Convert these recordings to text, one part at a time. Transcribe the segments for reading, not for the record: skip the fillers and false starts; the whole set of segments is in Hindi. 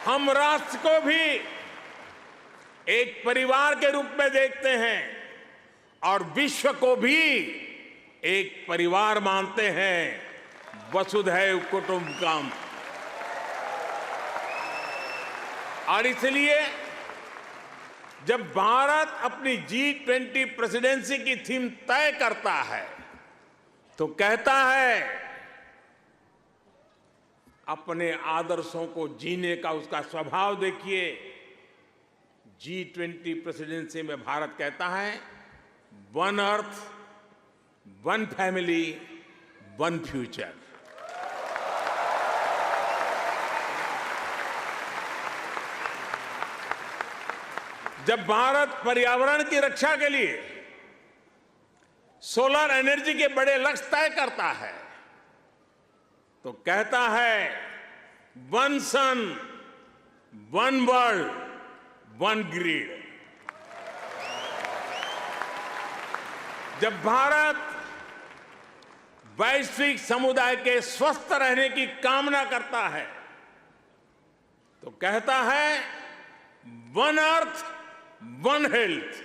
हम राष्ट्र को भी एक परिवार के रूप में देखते हैं और विश्व को भी एक परिवार मानते हैं। वसुधैव कुटुंबकम। और इसलिए जब भारत अपनी G20 प्रेसिडेंसी की थीम तय करता है तो कहता है अपने आदर्शों को जीने का उसका स्वभाव देखिए। G20 प्रेसिडेंसी में भारत कहता है one earth, one family, one future. जब भारत पर्यावरण की रक्षा के लिए सोलर एनर्जी के बड़े लक्ष्य तय करता है तो कहता है वन सन, वन वर्ल्ड, वन ग्रिड। जब भारत वैश्विक समुदाय के स्वस्थ रहने की कामना करता है तो कहता है one earth, one health.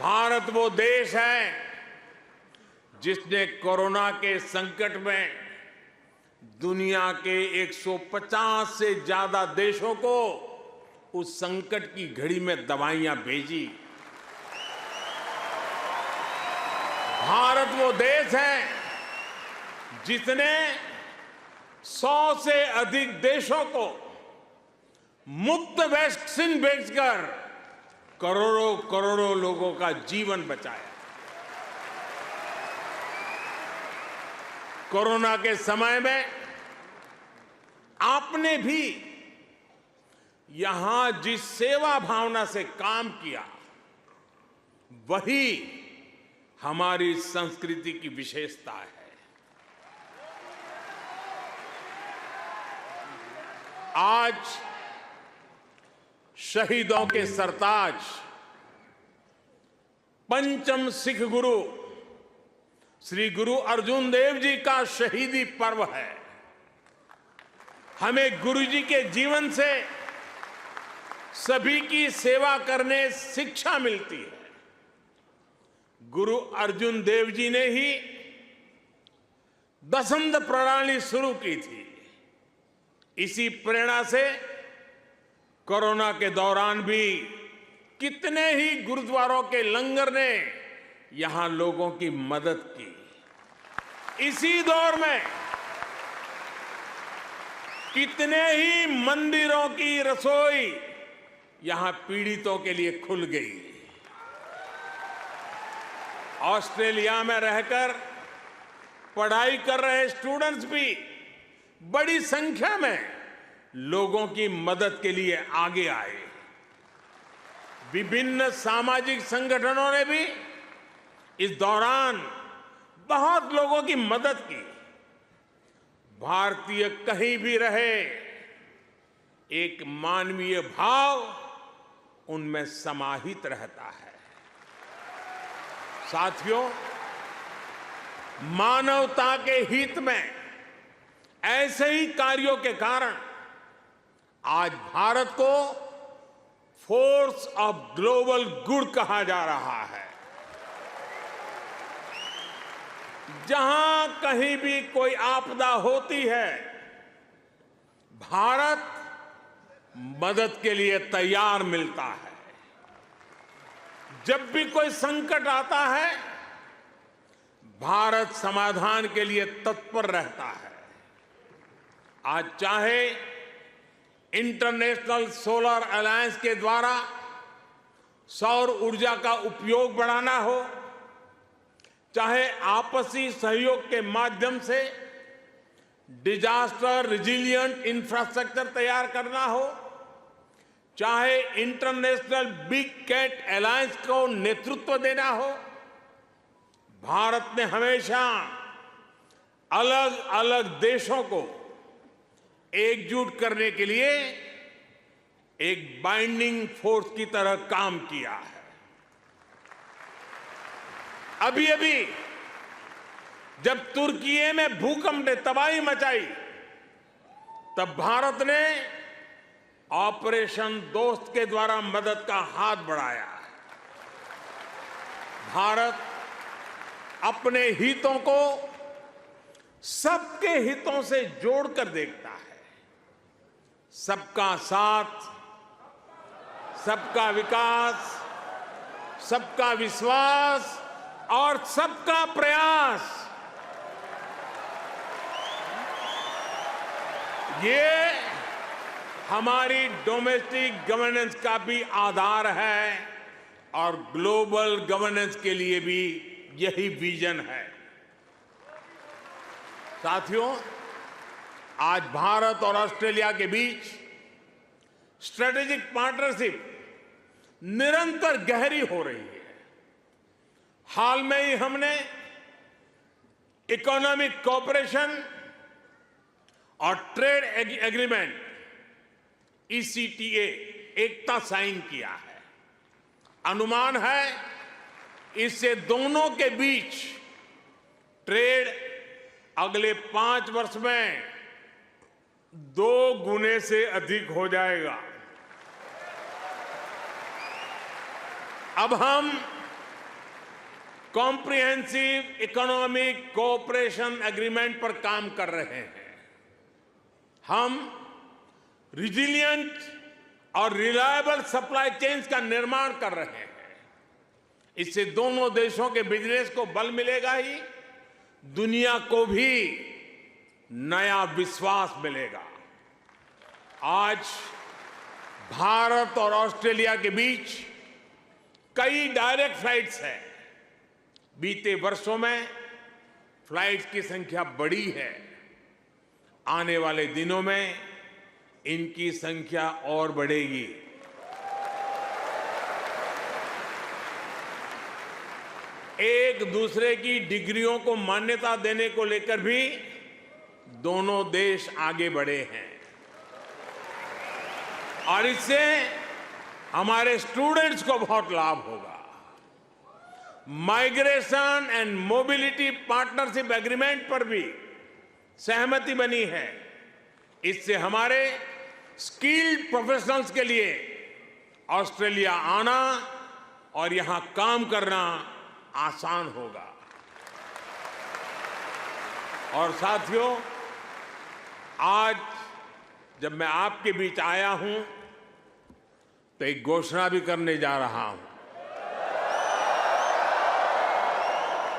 Bharat वो देश है जिसने कोरोना के संकट में दुनिया के 150 से ज्यादा देशों को उस संकट की घड़ी में दवाइयां भेजी। भारत वो देश है जिसने 100 से अधिक देशों को मुफ्त वैक्सीन भेजकर करोड़ों करोड़ों लोगों का जीवन बचाया। कोरोना के समय में आपने भी यहां जिस सेवा भावना से काम किया वही हमारी संस्कृति की विशेषता है। आज शहीदों के सरताज पंचम सिख गुरु श्री गुरु अर्जुन देव जी का शहीदी पर्व है। हमें गुरु जी के जीवन से सभी की सेवा करने शिक्षा मिलती है। गुरु अर्जुन देव जी ने ही दसंध प्रणाली शुरू की थी। इसी प्रेरणा से कोरोना के दौरान भी कितने ही गुरुद्वारों के लंगर ने यहां लोगों की मदद की। इसी दौर में कितने ही मंदिरों की रसोई यहां पीड़ितों के लिए खुल गई। ऑस्ट्रेलिया में रहकर पढ़ाई कर रहे स्टूडेंट्स भी बड़ी संख्या में लोगों की मदद के लिए आगे आए। विभिन्न सामाजिक संगठनों ने भी इस दौरान बहुत लोगों की मदद की। भारतीय कहीं भी रहे एक मानवीय भाव उनमें समाहित रहता है। साथियों, मानवता के हित में ऐसे ही कार्यों के कारण आज भारत को फोर्स ऑफ ग्लोबल गुड कहा जा रहा है। जहां कहीं भी कोई आपदा होती है भारत मदद के लिए तैयार मिलता है। जब भी कोई संकट आता है भारत समाधान के लिए तत्पर रहता है। आज चाहे इंटरनेशनल सोलर अलायंस के द्वारा सौर ऊर्जा का उपयोग बढ़ाना हो, चाहे आपसी सहयोग के माध्यम से डिजास्टर रिजिलिएंट इंफ्रास्ट्रक्चर तैयार करना हो, चाहे इंटरनेशनल बिग कैट अलायंस को नेतृत्व देना हो, भारत ने हमेशा अलग अलग देशों को एकजुट करने के लिए एक बाइंडिंग फोर्स की तरह काम किया है। अभी अभी जब तुर्की में भूकंप ने तबाही मचाई तब भारत ने ऑपरेशन दोस्त के द्वारा मदद का हाथ बढ़ाया। भारत अपने हितों को सबके हितों से जोड़कर देखता है। सबका साथ, सबका विकास, सबका विश्वास और सबका प्रयास, ये हमारी डोमेस्टिक गवर्नेंस का भी आधार है और ग्लोबल गवर्नेंस के लिए भी यही विजन है। साथियों, आज भारत और ऑस्ट्रेलिया के बीच स्ट्रेटेजिक पार्टनरशिप निरंतर गहरी हो रही है। हाल में ही हमने इकोनॉमिक कोऑपरेशन और ट्रेड एग्रीमेंट ECTA एकता साइन किया है। अनुमान है इससे दोनों के बीच ट्रेड अगले 5 वर्ष में 2 गुने से अधिक हो जाएगा। अब हम कॉम्प्रिहेंसिव इकोनॉमिक कोऑपरेशन एग्रीमेंट पर काम कर रहे हैं। हम रिजिलिएंट और रिलायबल सप्लाई चेन्स का निर्माण कर रहे हैं। इससे दोनों देशों के बिजनेस को बल मिलेगा ही, दुनिया को भी नया विश्वास मिलेगा। आज भारत और ऑस्ट्रेलिया के बीच कई डायरेक्ट फ्लाइट्स हैं। बीते वर्षों में फ्लाइट्स की संख्या बढ़ी है। आने वाले दिनों में इनकी संख्या और बढ़ेगी। एक दूसरे की डिग्रियों को मान्यता देने को लेकर भी दोनों देश आगे बढ़े हैं और इससे हमारे स्टूडेंट्स को बहुत लाभ होगा। Migration and mobility partnership agreement पर भी सहमति बनी है। इससे हमारे स्किल्ड प्रोफेशनल्स के लिए ऑस्ट्रेलिया आना और यहां काम करना आसान होगा। और साथियों, आज जब मैं आपके बीच आया हूं तो एक घोषणा भी करने जा रहा हूं।